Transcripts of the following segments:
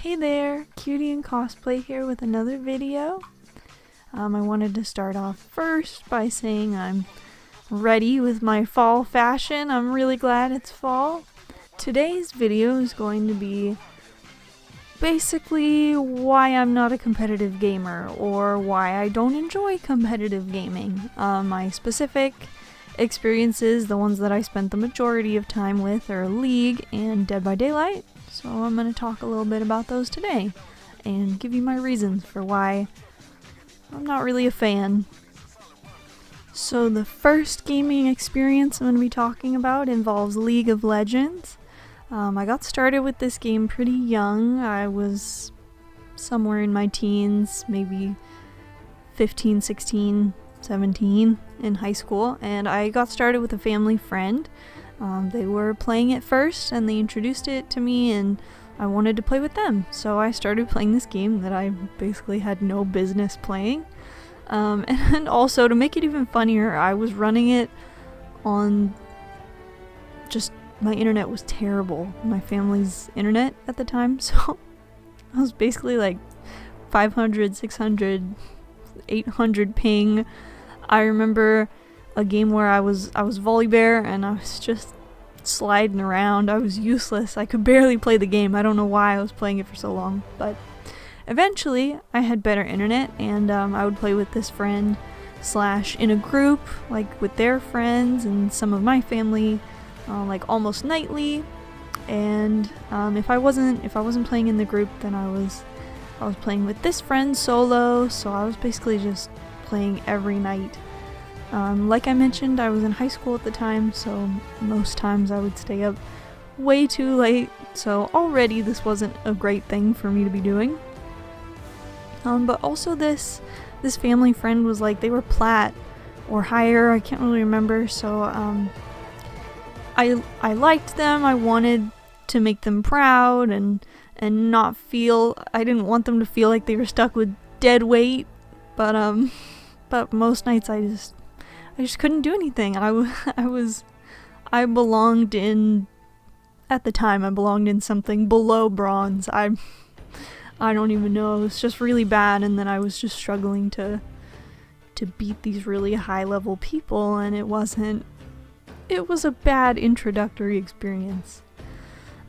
Hey there, Cutie and Cosplay here with another video. I wanted to start off first by saying I'm ready with my fall fashion. I'm really glad it's fall. Today's video is going to be basically why I'm not a competitive gamer or why I don't enjoy competitive gaming. My specific experiences, the ones that I spent the majority of time with, are League and Dead by Daylight. So I'm going to talk a little bit about those today and give you my reasons for why I'm not really a fan. So the first gaming experience I'm going to be talking about involves League of Legends. I got started with this game pretty young. I was somewhere in my teens, maybe 15, 16, 17 in high school, and I got started with a family friend. They were playing it first and they introduced it to me and I wanted to play with them. So I started playing this game that I basically had no business playing. And also, to make it even funnier, I was running it on just, my internet was terrible. My family's internet at the time, so I was basically like 500, 600, 800 ping. I remember a game where I was Volibear and I was just sliding around. I was useless. I could barely play the game. I don't know why I was playing it for so long, but eventually I had better internet and I would play with this friend slash in a group, like with their friends and some of my family, like almost nightly. And if I wasn't playing in the group, then I was playing with this friend solo. So I was basically just playing every night. Like I mentioned, I was in high school at the time, so most times I would stay up way too late, so already this wasn't a great thing for me to be doing. But also this family friend was like, they were plat or higher, I can't really remember, so I liked them. I wanted to make them proud and not feel, I didn't want them to feel like they were stuck with dead weight, but most nights I just couldn't do anything. I belonged in, at the time, I belonged in something below bronze. I don't even know. It was just really bad, and then I was just struggling to beat these really high level people, and it was a bad introductory experience.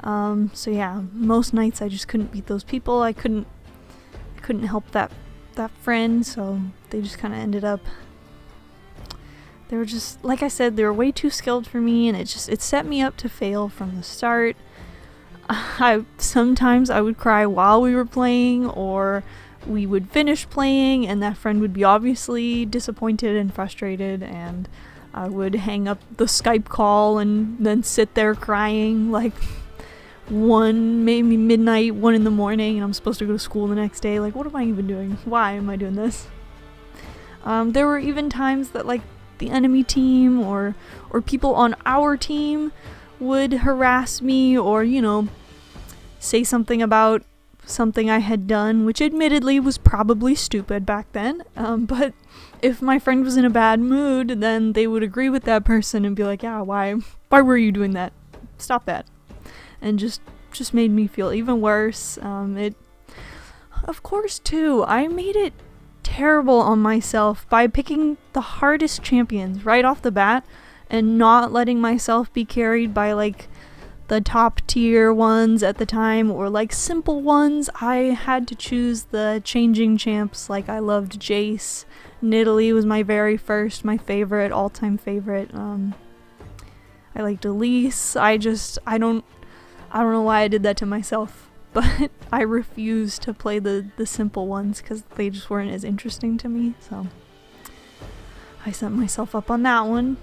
So yeah, most nights I just couldn't beat those people. I couldn't help that friend, so they just kind of ended up, they were just, like I said, they were way too skilled for me, and it set me up to fail from the start. Sometimes I would cry while we were playing, or we would finish playing and that friend would be obviously disappointed and frustrated, and I would hang up the Skype call and then sit there crying like maybe midnight, 1 in the morning, and I'm supposed to go to school the next day. Like, what am I even doing? Why am I doing this? There were even times that like the enemy team or people on our team would harass me or, say something about something I had done, which admittedly was probably stupid back then. But if my friend was in a bad mood, then they would agree with that person and be like, yeah, why were you doing that? Stop that. And just made me feel even worse. Of course, too, I made it terrible on myself by picking the hardest champions right off the bat and not letting myself be carried by like the top tier ones at the time or like simple ones. I had to choose the changing champs. Like, I loved Jace. Nidalee was my favorite, all-time favorite. I liked Elise. I don't know why I did that to myself. But I refused to play the simple ones because they just weren't as interesting to me, so I set myself up on that one.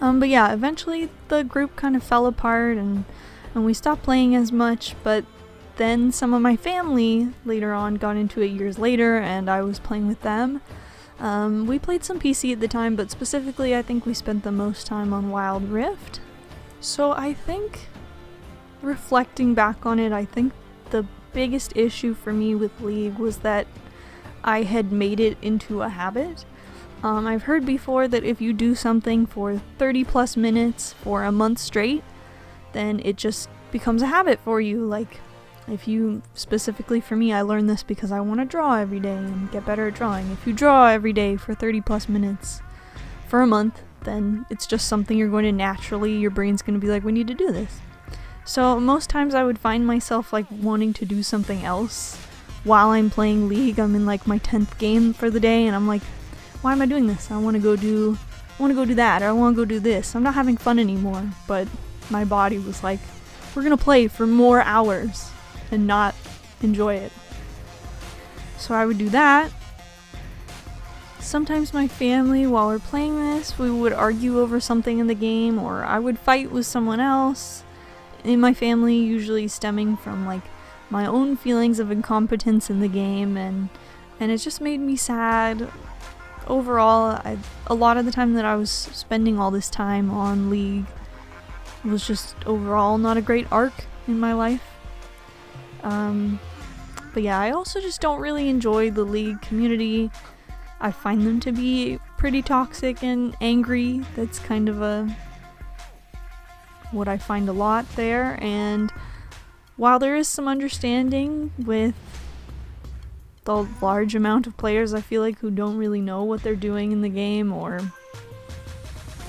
But yeah, eventually the group kind of fell apart and we stopped playing as much, but then some of my family later on got into it years later and I was playing with them. We played some PC at the time, but specifically I think we spent the most time on Wild Rift. So I think, reflecting back on it, I think the biggest issue for me with League was that I had made it into a habit. I've heard before that if you do something for 30 plus minutes for a month straight, then it just becomes a habit for you. Like, Specifically for me, I learned this because I want to draw every day and get better at drawing. If you draw every day for 30 plus minutes for a month, then it's just something you're going to naturally, your brain's going to be like, we need to do this. So most times I would find myself like wanting to do something else while I'm playing League. I'm in like my 10th game for the day and I'm like, why am I doing this? I want to go do that, or I want to go do this. I'm not having fun anymore. But my body was like, we're going to play for more hours and not enjoy it. So I would do that. Sometimes my family, while we're playing this, we would argue over something in the game, or I would fight with someone else in my family, usually stemming from like my own feelings of incompetence in the game, and it just made me sad. Overall, a lot of the time that I was spending all this time on League was just overall not a great arc in my life. But yeah, I also just don't really enjoy the League community. I find them to be pretty toxic and angry. That's kind of what I find a lot there. And while there is some understanding with the large amount of players, I feel like, who don't really know what they're doing in the game, or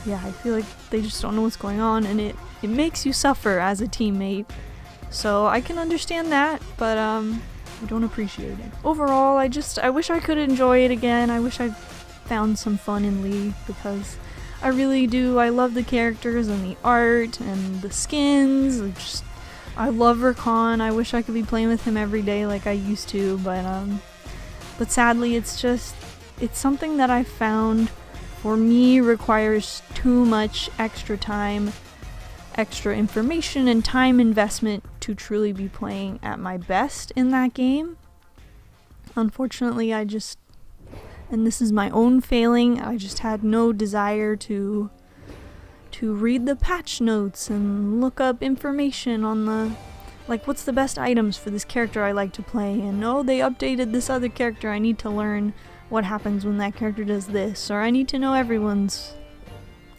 I feel like they just don't know what's going on, and it makes you suffer as a teammate. So I can understand that, but I don't appreciate it. Overall, I wish I could enjoy it again. I wish I found some fun in League, because I really do. I love the characters and the art and the skins. I love Rakan. I wish I could be playing with him every day like I used to, but sadly it's something that I found for me requires too much extra time, extra information, and time investment to truly be playing at my best in that game. Unfortunately, and this is my own failing, I just had no desire to read the patch notes and look up information on what's the best items for this character I like to play, and they updated this other character, I need to learn what happens when that character does this, or I need to know everyone's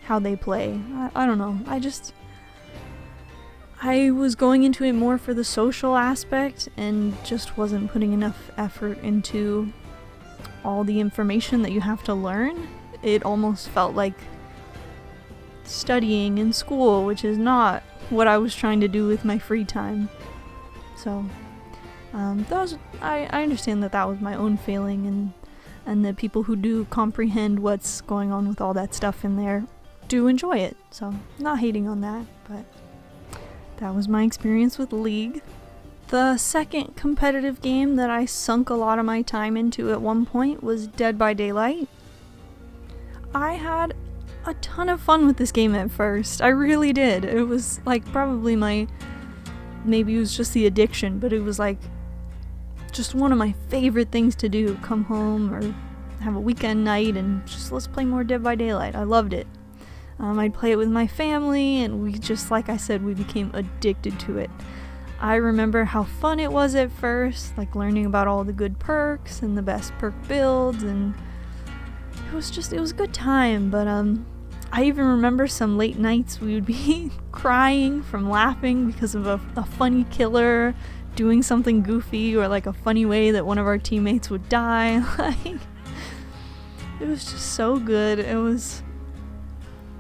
how they play. I don't know. I was going into it more for the social aspect and just wasn't putting enough effort into all the information that you have to learn. It almost felt like studying in school, which is not what I was trying to do with my free time. So I understand that was my own failing, and the people who do comprehend what's going on with all that stuff in there do enjoy it. So not hating on that, but that was my experience with League. The second competitive game that I sunk a lot of my time into at one point was Dead by Daylight. I had a ton of fun with this game at first. I really did. It was probably maybe it was just the addiction, but it was just one of my favorite things to do. Come home or have a weekend night and just let's play more Dead by Daylight. I loved it. I'd play it with my family, and we just, like I said, we became addicted to it. I remember how fun it was at first, learning about all the good perks and the best perk builds, and it was a good time. But I even remember some late nights we would be crying from laughing because of a funny killer doing something goofy, or a funny way that one of our teammates would die. It was just so good. It was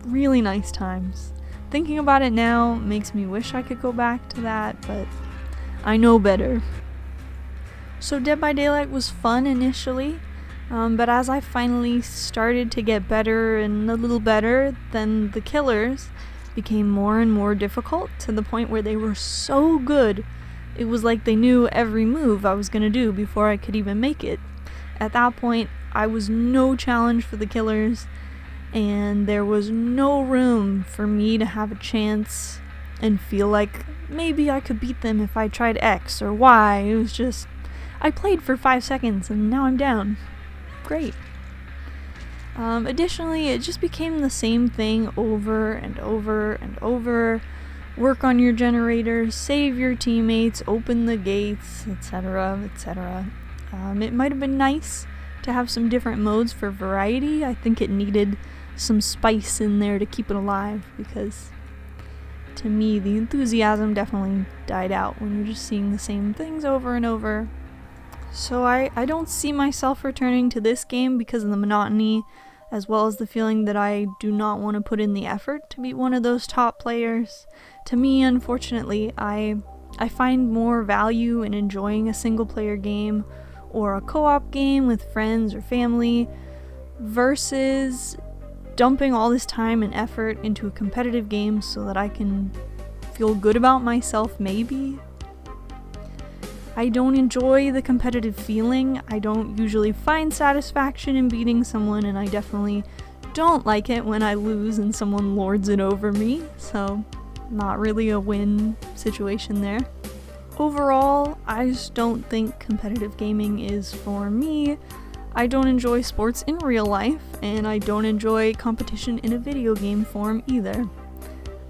really nice times. Thinking about it now makes me wish I could go back to that, but I know better. So Dead by Daylight was fun initially, but as I finally started to get better and a little better, then the killers became more and more difficult, to the point where they were so good, it was like they knew every move I was going to do before I could even make it. At that point, I was no challenge for the killers, and there was no room for me to have a chance and feel like maybe I could beat them if I tried X or Y. It was just, I played for 5 seconds and now I'm down. Great. Additionally, it just became the same thing over and over and over. Work on your generators, save your teammates, open the gates, etc., etc. It might have been nice to have some different modes for variety. I think it needed some spice in there to keep it alive, because to me, the enthusiasm definitely died out when you're just seeing the same things over and over. So I don't see myself returning to this game because of the monotony, as well as the feeling that I do not want to put in the effort to be one of those top players. To me, unfortunately, I find more value in enjoying a single player game or a co-op game with friends or family versus dumping all this time and effort into a competitive game so that I can feel good about myself, maybe. I don't enjoy the competitive feeling. I don't usually find satisfaction in beating someone, and I definitely don't like it when I lose and someone lords it over me, so not really a win situation there. Overall, I just don't think competitive gaming is for me. I don't enjoy sports in real life, and I don't enjoy competition in a video game form either.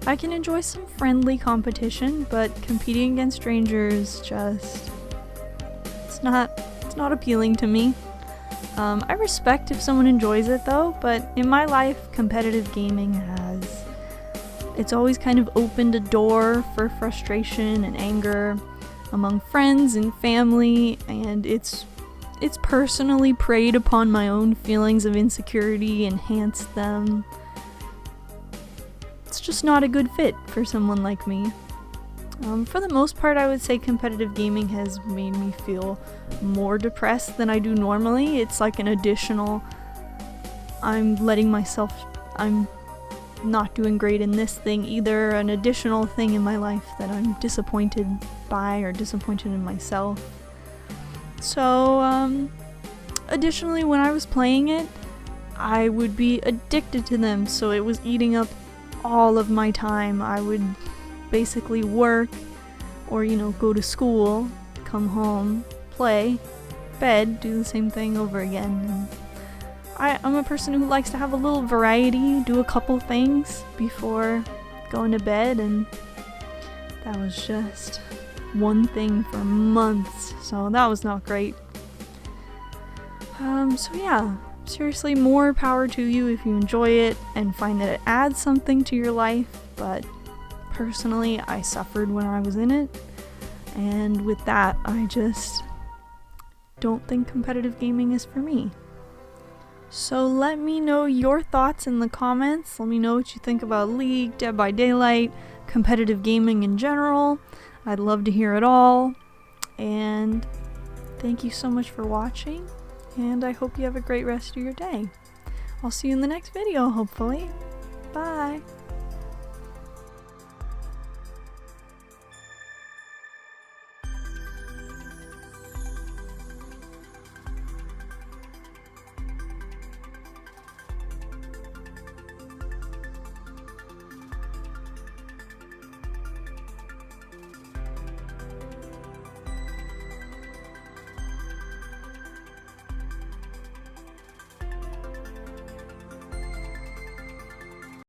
I can enjoy some friendly competition, but competing against strangers just... it's not appealing to me. I respect if someone enjoys it though, but in my life, competitive gaming it's always kind of opened a door for frustration and anger among friends and family, and it's personally preyed upon my own feelings of insecurity, enhanced them. It's just not a good fit for someone like me. For the most part, I would say competitive gaming has made me feel more depressed than I do normally. It's like an additional, I'm not doing great in this thing either, an additional thing in my life that I'm disappointed by or disappointed in myself. So, additionally, when I was playing it, I would be addicted to them, so it was eating up all of my time. I would basically work or, go to school, come home, play, bed, do the same thing over again. And I'm a person who likes to have a little variety, do a couple things before going to bed, and that was just one thing for months, so that was not great. So yeah, seriously, more power to you if you enjoy it and find that it adds something to your life, but personally, I suffered when I was in it, and with that, I just don't think competitive gaming is for me. So let me know your thoughts in the comments. Let me know what you think about League, Dead by Daylight, competitive gaming in general. I'd love to hear it all. And thank you so much for watching, and I hope you have a great rest of your day. I'll see you in the next video, hopefully. Bye!